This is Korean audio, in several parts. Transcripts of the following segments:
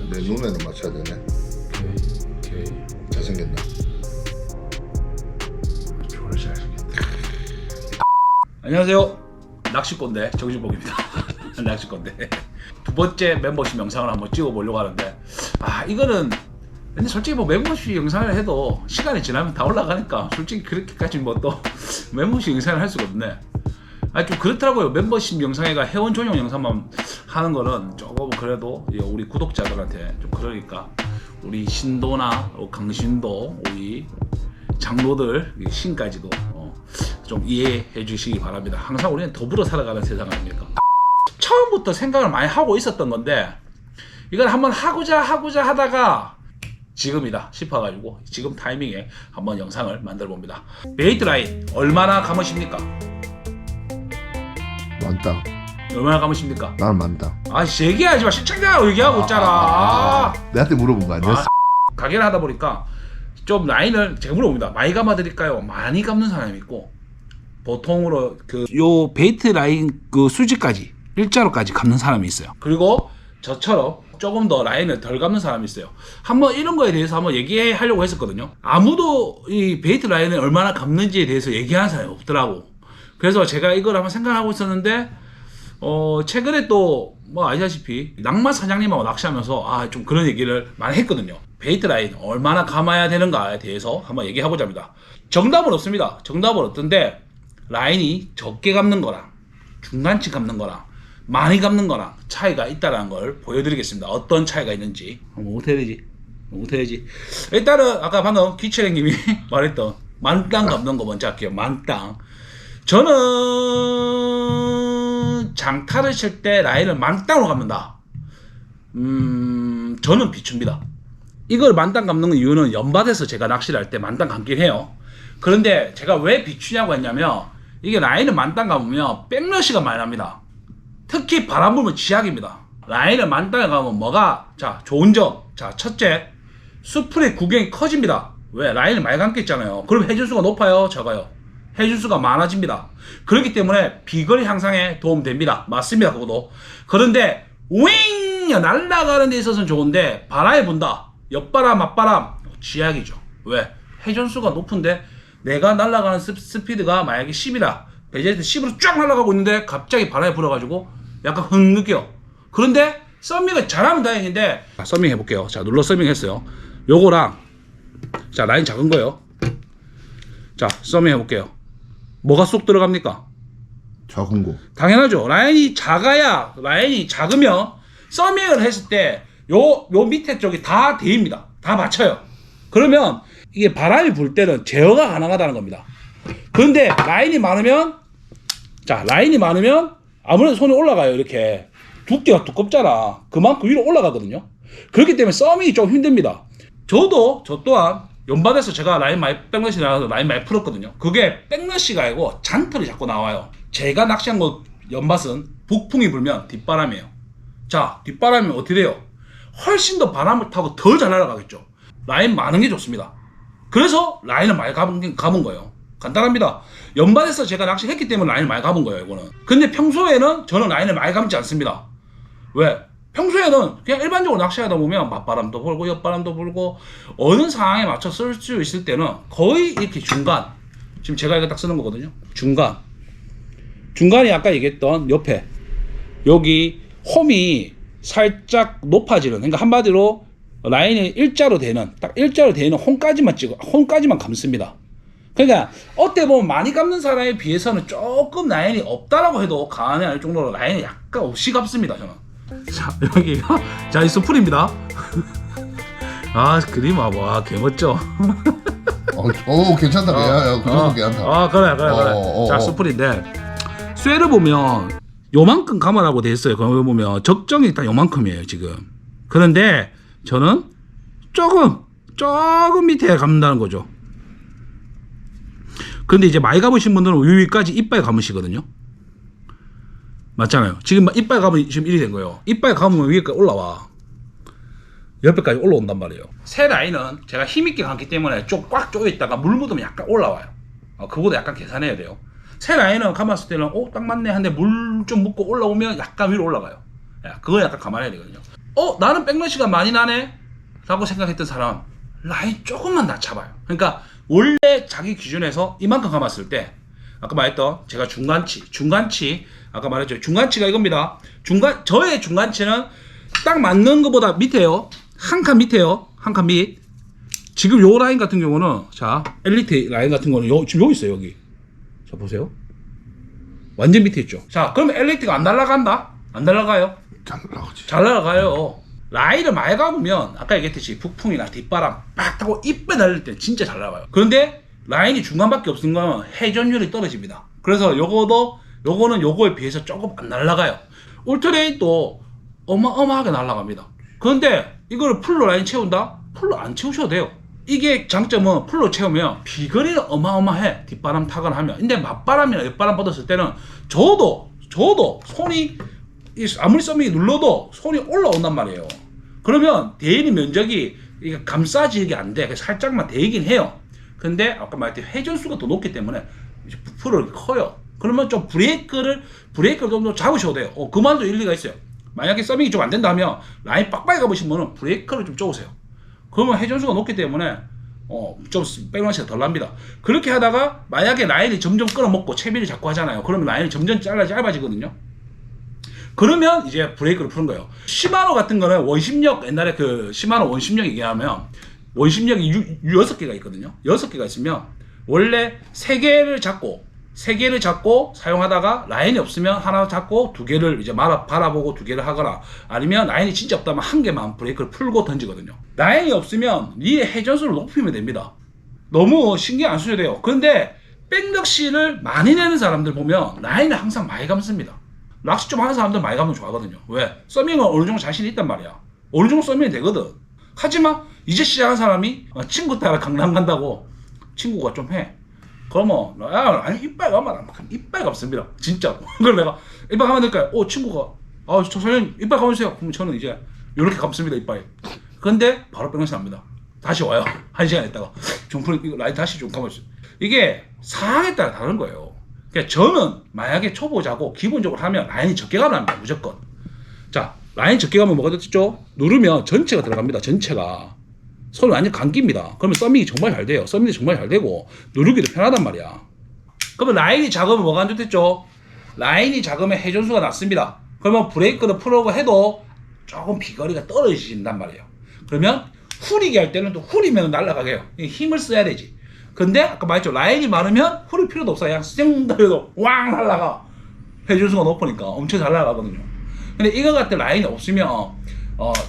내 눈에는 맞춰야 되네. 오케이. 잘생겼나? 졸라 잘생겼다. 안녕하세요. 낚시꾼대 정신복입니다. 낚시꾼대 두 번째 멤버십 영상을 한번 찍어보려고 하는데 이거는 근데 솔직히 뭐 멤버십 영상을 해도 시간이 지나면 다 올라가니까 솔직히 그렇게까지 뭐 또 멤버십 영상을 할 수가 없네. 좀 그렇더라고요. 멤버십 영상에가 회원 전용 영상만 하는 거는 조금 그래도 우리 구독자들한테 좀 그러니까 우리 신도나 강신도 우리 장로들 신까지도 좀 이해해 주시기 바랍니다. 항상 우리는 더불어 살아가는 세상 아닙니까? 처음부터 생각을 많이 하고 있었던 건데 이걸 한번 하고자 하다가 지금이다 싶어가지고 지금 타이밍에 한번 영상을 만들어 봅니다. 베이트 라인 얼마나 감으십니까? 많다. 얼마나 감으십니까? 나는 많다. 얘기하지 마. 시청자가 얘기하고 있잖아. 내한테 물어본 거 아니었어? 가게를 하다 보니까 좀 라인을 제가 물어봅니다. 많이 감아드릴까요? 많이 감는 사람이 있고 보통으로 요 베이트 라인 수지까지 일자로까지 감는 사람이 있어요. 그리고 저처럼 조금 더 라인을 덜 감는 사람이 있어요. 한번 이런 거에 대해서 한번 얘기하려고 했었거든요. 아무도 이 베이트 라인을 얼마나 감는지에 대해서 얘기하는 사람이 없더라고. 그래서 제가 이걸 한번 생각하고 있었는데 최근에 또 뭐 아시다시피 낭만 사장님하고 낚시하면서 좀 그런 얘기를 많이 했거든요. 베이트 라인 얼마나 감아야 되는가에 대해서 한번 얘기해보자 합니다. 정답은 없습니다. 정답은 없던데 라인이 적게 감는 거랑 중간치 감는 거랑 많이 감는 거랑 차이가 있다는 걸 보여드리겠습니다. 어떤 차이가 있는지. 어떻게 되지? 일단은 아까 방금 기철형님이 말했던 만땅 감는 거 먼저 할게요. 만땅. 저는 장타를 칠 때 라인을 만땅으로 감는다. 저는 비춥니다. 이걸 만땅 감는 이유는 연밭에서 제가 낚시를 할 때 만땅 감긴 해요. 그런데 제가 왜 비추냐고 했냐면 이게 라인을 만땅 감으면 백러시가 많이 납니다. 특히 바람 불면 지약입니다. 라인을 만땅에 감으면 뭐가 좋은 점. 첫째, 수풀의 구경이 커집니다. 왜? 라인을 많이 감겠잖아요. 그럼 해준수가 높아요? 적어요? 해준수가 많아집니다. 그렇기 때문에 비거리 향상에 도움됩니다. 맞습니다. 그것도. 그런데 윙 날아가는 데 있어서는 좋은데 바람이 분다. 옆바람 앞바람 지약이죠. 왜? 회전수가 높은데 내가 날아가는 스피드가 만약에 10이다. 베젤트 10으로 쫙 날아가고 있는데 갑자기 바람이 불어가지고 약간 흥 느껴. 그런데 서밍을 잘하면 다행인데 서밍 해볼게요. 눌러 서밍 했어요. 요거랑 라인 작은 거요. 서밍 해볼게요. 뭐가 쏙 들어갑니까? 작은 거. 당연하죠. 라인이 작으면 서밍을 했을 때 요 밑에 쪽이 다 대입니다. 다 맞춰요. 그러면 이게 바람이 불 때는 제어가 가능하다는 겁니다. 그런데 라인이 많으면 아무래도 손이 올라가요. 이렇게 두께가 두껍잖아. 그만큼 위로 올라가거든요. 그렇기 때문에 서밍이 좀 힘듭니다. 저 또한 연밭에서 제가 백러시 나와서 라인 많이 풀었거든요. 그게 백러시가 아니고 잔털이 자꾸 나와요. 제가 낚시한 거 연밭은 북풍이 불면 뒷바람이에요. 뒷바람이 어떻게 돼요? 훨씬 더 바람을 타고 더 잘 날아가겠죠. 라인 많은 게 좋습니다. 그래서 라인을 많이 감은 거예요. 간단합니다. 연밭에서 제가 낚시했기 때문에 라인을 많이 감은 거예요. 이거는. 근데 평소에는 저는 라인을 많이 감지 않습니다. 왜? 평소에는 그냥 일반적으로 낚시하다 보면 맞바람도 불고 옆바람도 불고 어느 상황에 맞춰 쓸 수 있을 때는 거의 이렇게 중간, 지금 제가 이거 딱 쓰는 거거든요. 중간이 아까 얘기했던 옆에 여기 홈이 살짝 높아지는, 그러니까 한마디로 라인이 일자로 되는 홈까지만 감습니다. 그러니까 어때 보면 많이 감는 사람에 비해서는 조금 라인이 없다라고 해도 과언이 아닐 정도로 라인이 약간 없이 감습니다. 저는. 여기가 이 스풀입니다. 그림 와 개멋져. 괜찮다. 야, 그 정도 괜찮다. 그래. 스풀인데 쇠를 보면 요만큼 감으라고 돼 있어요. 그거 보면 적정이 딱 요만큼이에요 지금. 그런데 저는 조금 밑에 감는다는 거죠. 근데 이제 많이 감으신 분들은 위까지 이빨 감으시거든요. 맞잖아요. 지금 이빨 감으면 지금 이리 된 거예요. 이빨 감으면 위에까지 올라와. 옆에까지 올라온단 말이에요. 새 라인은 제가 힘있게 감기 때문에 꽉 조여있다가 물 묻으면 약간 올라와요. 그거도 약간 계산해야 돼요. 새 라인은 감았을 때는 딱 맞네 한데 물 좀 묻고 올라오면 약간 위로 올라가요. 그거 약간 감안해야 되거든요. 나는 백러시가 많이 나네 라고 생각했던 사람 라인 조금만 낮춰봐요. 그러니까 원래 자기 기준에서 이만큼 감았을 때 아까 말했던 제가 중간치 아까 말했죠. 중간치가 이겁니다. 저의 중간치는 딱 맞는 것보다 밑에요. 한 칸 밑에요. 한 칸 밑. 지금 요 라인 같은 경우는 자 엘리트 라인 같은 거는 지금 여기 있어요. 여기. 자 보세요. 완전 밑에 있죠. 자 그러면 엘리트가 안 날아간다? 안 날아가요? 잘 나가지. 잘 날아가요. 라인을 많이 감으면 아까 얘기했듯이 북풍이나 뒷바람 빡 타고 이빨 날릴 때 진짜 잘 나가요. 그런데 라인이 중간밖에 없는 건 회전율이 떨어집니다. 그래서 요거는 요거에 비해서 조금 안 날아가요. 울트레인도 어마어마하게 날아갑니다. 그런데 이거를 풀로 라인 채운다? 풀로 안 채우셔도 돼요. 이게 장점은 풀로 채우면 비거리는 어마어마해. 뒷바람 타거나 하면. 근데 맞바람이나 옆바람 받았을 때는 저도 손이 아무리 썸밍이 눌러도 손이 올라온단 말이에요. 그러면 대인의 면적이 이게 감싸지게 안 돼. 살짝만 대이긴 해요. 근데 아까 말했듯이 회전수가 더 높기 때문에 이제 부풀어 커요. 그러면 좀 브레이크를 좀 더 잡으셔도 돼요. 그 말도 일리가 있어요. 만약에 서밍이 좀 안 된다 하면 라인 빡빡이 가보시면 브레이크를 좀 쪼으세요. 그러면 회전수가 높기 때문에 좀 백런시가 덜 납니다. 그렇게 하다가 만약에 라인이 점점 끌어먹고 채비를 자꾸 하잖아요. 그러면 라인이 점점 짧아지거든요. 그러면 이제 브레이크를 푸는 거예요. 시마노 같은 거는 원심력 옛날에 그 시마노 원심력 얘기하면 원심력이 6개가 있거든요. 6개가 있으면 원래 3개를 잡고 사용하다가 라인이 없으면 하나 잡고 2개를 이제 바라보고 2개를 하거나 아니면 라인이 진짜 없다면 1개만 브레이크를 풀고 던지거든요. 라인이 없으면 니의 회전수를 높이면 됩니다. 너무 신경 안 쓰셔도 돼요. 그런데 백낚시를 많이 내는 사람들 보면 라인을 항상 많이 감습니다. 낚시 좀 하는 사람들 많이 감으면 좋아하거든요. 왜? 서밍은 어느 정도 자신이 있단 말이야. 어느 정도 서밍이 되거든. 하지만 이제 시작한 사람이 친구 따라 강남 간다고 친구가 좀 해. 그러면 아니 이빨 가면 이빨 감습니다. 진짜. 그걸 내가 이빨 가면 될까요? 친구가 저 선생님 이빨 감으세요. 그럼 저는 이제 이렇게 감습니다. 이빨. 근데 바로 백낚시 납니다. 다시 와요. 1시간 있다가 중풀 이거 라인 다시 좀 감아주세요. 이게 상황에 따라 다른 거예요. 그러니까 저는 만약에 초보자고 기본적으로 하면 라인이 적게 가면 합니다. 무조건. 자 라인 적게 가면 뭐가 됐죠? 누르면 전체가 들어갑니다. 전체가. 손을 완전 감깁니다. 그러면 서밍이 정말 잘 돼요. 서밍이 정말 잘 되고 누르기도 편하단 말이야. 그러면 라인이 작으면 뭐가 안 좋겠죠? 라인이 작으면 회전수가 낮습니다. 그러면 브레이크를 풀려고 해도 조금 비거리가 떨어진단 말이에요. 그러면 후리기 할 때는 또 후리면 날아가게 해요. 힘을 써야 되지. 근데 아까 말했죠. 라인이 많으면 후릴 필요도 없어요. 그냥 쌩 달려도 왕 날아가. 회전수가 높으니까 엄청 잘 날아가거든요. 근데 이거 같은 라인이 없으면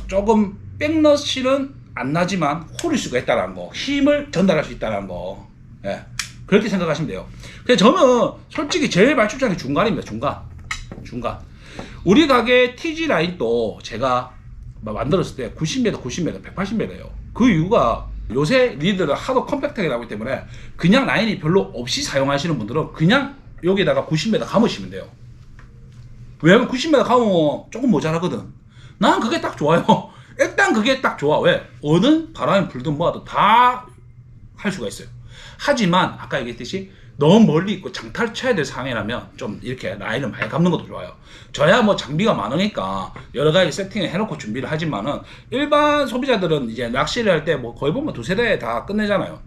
조금 백러시는 안 나지만 후릴 수가 있다는 거, 힘을 전달할 수 있다는 거, 예, 그렇게 생각하시면 돼요. 그래서 저는 솔직히 제일 말출장이 중간입니다. 중간. 우리 가게 TG 라인도 제가 만들었을 때 90m, 180m예요. 그 이유가 요새 리드를 하도 컴팩트하게 나오기 때문에 그냥 라인이 별로 없이 사용하시는 분들은 그냥 여기다가 90m 감으시면 돼요. 왜냐면 90m 감으면 조금 모자라거든. 난 그게 딱 좋아요. 일단 그게 딱 좋아. 왜? 어느 바람이 불든 뭐하든 다 할 수가 있어요. 하지만 아까 얘기했듯이 너무 멀리 있고 장타를 쳐야 될 상황이라면 좀 이렇게 라인을 많이 감는 것도 좋아요. 저야 뭐 장비가 많으니까 여러 가지 세팅을 해놓고 준비를 하지만은 일반 소비자들은 이제 낚시를 할 때 뭐 거의 보면 2-3대에 다 끝내잖아요.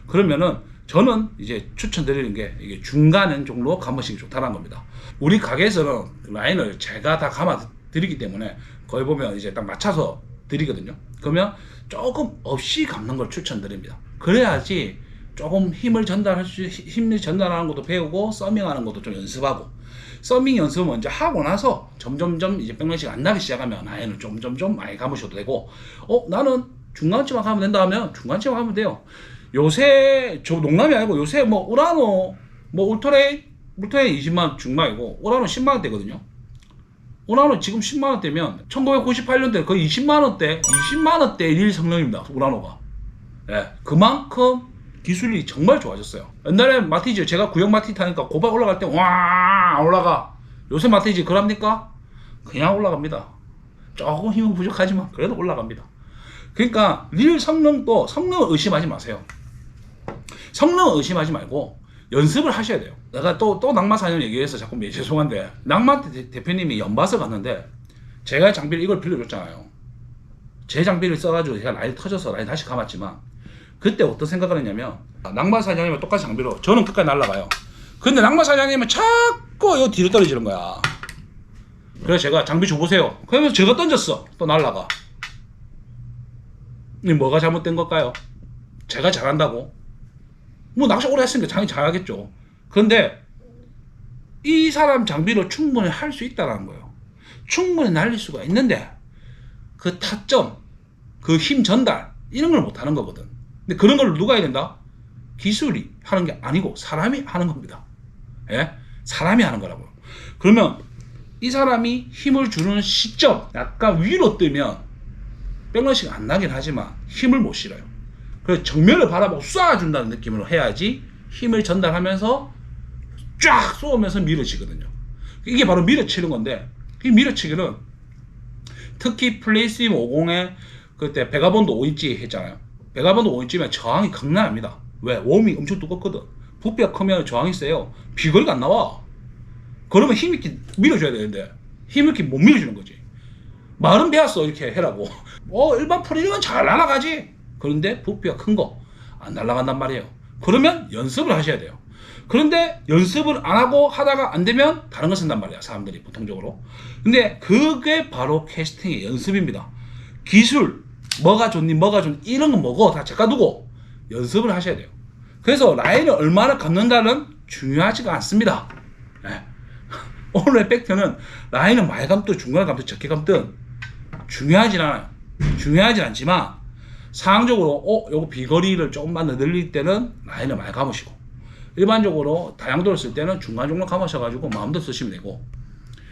그러면은 저는 이제 추천드리는 게 이게 중간 정도 감으시기 좋다는 겁니다. 우리 가게에서는 라인을 제가 다 감아 드리기 때문에 거의 보면 이제 딱 맞춰서 드리거든요. 그러면 조금 없이 감는 걸 추천드립니다. 그래야지 조금 힘을 전달하는 것도 배우고 서밍하는 것도 좀 연습하고 서밍 연습을 먼저 하고 나서 점점점 이제 백러시가 안 나기 시작하면 라인을 점점점 많이 감으셔도 되고 나는 중간치만 가면 된다 하면 중간치만 가면 돼요. 요새 저 농담이 아니고 요새 뭐 우라노 뭐 울트레인 20만 중반이고 우라노 10만원대거든요. 우라노 지금 10만원대면 1998년대 거의 20만원대 릴 성능입니다. 우라노가. 예, 그만큼 기술이 정말 좋아졌어요. 옛날에 마티즈 제가 구형 마티즈 타니까 고박 올라갈 때 와 올라가. 요새 마티즈 그럽니까? 그냥 올라갑니다. 조금 힘은 부족하지만 그래도 올라갑니다. 그러니까 릴 성능도 성능을 의심하지 마세요. 성능을 의심하지 말고 연습을 하셔야 돼요. 내가 또 낙마사년 얘기해서 자꾸 죄송한데 낙마 대표님이 연밭을 갔는데 제가 장비를 이걸 빌려줬잖아요. 제 장비를 써가지고 제가 라인 터져서 라인 다시 감았지만 그때 어떤 생각을 했냐면 낭만 사장님은 똑같은 장비로 저는 끝까지 날아가요. 근데 낭만 사장님은 자꾸 요 뒤로 떨어지는 거야. 그래서 제가 장비 줘보세요. 그러면서 제가 던졌어. 또 날아가. 이 뭐가 잘못된 걸까요? 제가 잘한다고? 뭐 낚시 오래 했으니까 당연히 잘하겠죠. 그런데 이 사람 장비로 충분히 할 수 있다는 거예요. 충분히 날릴 수가 있는데 그 타점, 그 힘 전달 이런 걸 못하는 거거든. 근데 그런 걸 누가 해야 된다? 기술이 하는 게 아니고 사람이 하는 겁니다. 예? 사람이 하는 거라고요. 그러면 이 사람이 힘을 주는 시점 약간 위로 뜨면 백러시가 안 나긴 하지만 힘을 못 실어요. 그래서 정면을 바라보고 쏴준다는 느낌으로 해야지 힘을 전달하면서 쫙 쏘면서 밀어치거든요. 이게 바로 밀어치는 건데 이 밀어치기는 특히 플레이스임 50에 그때 베가본드 5인치 했잖아요. 베가본드 5인치면 저항이 강렬합니다. 왜? 웜이 엄청 두껍거든. 부피가 크면 저항이 세요. 비거리가 안 나와. 그러면 힘있게 밀어줘야 되는데 힘있게 못 밀어주는 거지. 말은 배웠어 이렇게 해라고. 일반 프리링은 잘 날아가지. 그런데 부피가 큰 거 안 날아간단 말이에요. 그러면 연습을 하셔야 돼요. 그런데 연습을 안 하고 하다가 안 되면 다른 거 쓴단 말이야 사람들이 보통적으로. 근데 그게 바로 캐스팅의 연습입니다. 기술 뭐가 좋니 이런 건 뭐고 다 제껴두고 연습을 하셔야 돼요. 그래서 라인을 얼마나 감는다는 중요하지가 않습니다. 네. 오늘의 팩트는 라인을 많이 감든 중간에 감든 적게 감든 중요하진 않아요. 중요하진 않지만 상황적으로 요거 비거리를 조금만 더 늘릴 때는 라인을 많이 감으시고 일반적으로 다양도를 쓸 때는 중간중간 감으셔가지고 마음대로 쓰시면 되고,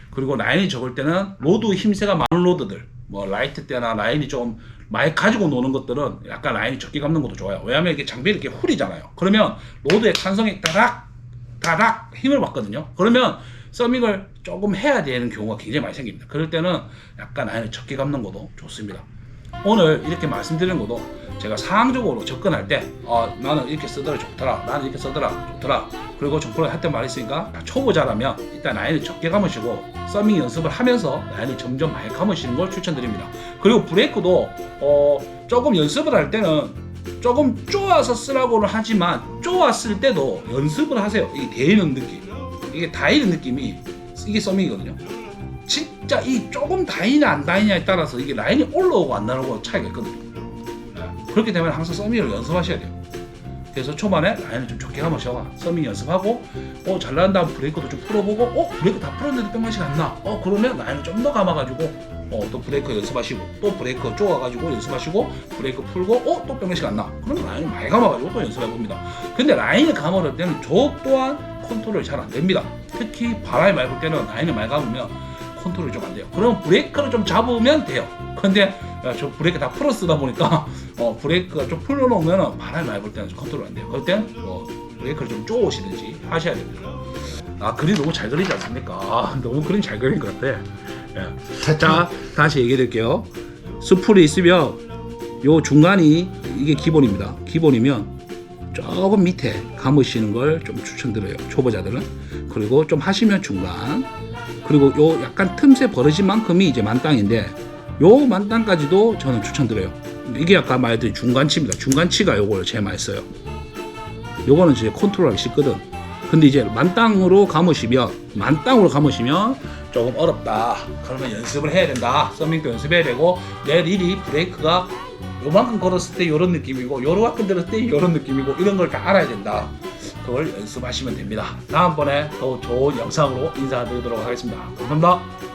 그리고 라인이 적을 때는 로드 힘세가 많은 로드들 뭐 라이트 때나 라인이 좀 많이 가지고 노는 것들은 약간 라인이 적게 감는 것도 좋아요. 왜냐하면 이렇게 장비를 이렇게 후리잖아요. 그러면 로드의 탄성이 따락 힘을 받거든요. 그러면 서밍을 조금 해야 되는 경우가 굉장히 많이 생깁니다. 그럴 때는 약간 라인을 적게 감는 것도 좋습니다. 오늘 이렇게 말씀드리는 것도 제가 상황적으로 접근할 때 나는 이렇게 쓰더라 좋더라, 나는 이렇게 쓰더라 좋더라, 그리고 정프로 할 때 말했으니까 초보자라면 일단 라인을 적게 감으시고 서밍 연습을 하면서 라인을 점점 많이 감으시는 걸 추천드립니다. 그리고 브레이크도 조금 연습을 할 때는 조금 쪼아서 쓰라고는 하지만 쪼았을 때도 연습을 하세요. 이게 데이는 느낌, 이게 다이는 느낌이 이게 서밍이거든요. 진짜 이 조금 다이냐 안 다이냐에 따라서 이게 라인이 올라오고 안 나오고 차이가 있거든요. 그렇기 때문에 항상 서밍을 연습하셔야 돼요. 그래서 초반에 라인을 좀 좋게 감으셔 서밍 연습하고 잘 나간 다음 브레이크도 좀 풀어보고 브레이크 다 풀었는데 백맛이 안 나. 그러면 라인을 좀 더 감아가지고 또 브레이크 연습하시고 또 브레이크 쪼아가지고 연습하시고 브레이크 풀고 또 백맛이 안 나. 그러면 라인을 많이 감아가지고 또 연습해봅니다. 근데 라인을 감을 때는 저 또한 컨트롤이 잘 안 됩니다. 특히 바람이 많이 불 때는 라인을 많이 감으면 컨트롤이 좀 안 돼요. 그럼 브레이크를 좀 잡으면 돼요. 근데 저 브레이크 다 풀어 쓰다 보니까 브레이크가 좀 풀어놓으면 바람이 많이 불 때는 컨트롤 안 돼요. 그럴 땐 브레이크를 좀 쪼으시든지 하셔야 됩니다. 그림 너무 잘 그리지 않습니까? 너무 그림 잘 그린 것 같아. 예. 자, 다시 얘기해 드릴게요. 스풀이 있으면 요 중간이 이게 기본입니다. 기본이면 조금 밑에 감으시는 걸 좀 추천드려요, 초보자들은. 그리고 좀 하시면 중간, 그리고 요 약간 틈새 버려진 만큼이 이제 만땅인데 요 만땅까지도 저는 추천드려요. 이게 아까 말했던 중간치입니다. 중간치가 요걸 제일 많이 써요. 요거는 이제 컨트롤하기 쉽거든. 근데 이제 만땅으로 감으시면 조금 어렵다. 그러면 연습을 해야 된다. 서밍도 연습해야 되고 내 릴이 브레이크가 요만큼 걸었을 때 요런 느낌이고 요만큼 들었을 때 요런 느낌이고 이런 걸 다 알아야 된다. 그걸 연습하시면 됩니다. 다음번에 더 좋은 영상으로 인사드리도록 하겠습니다. 감사합니다.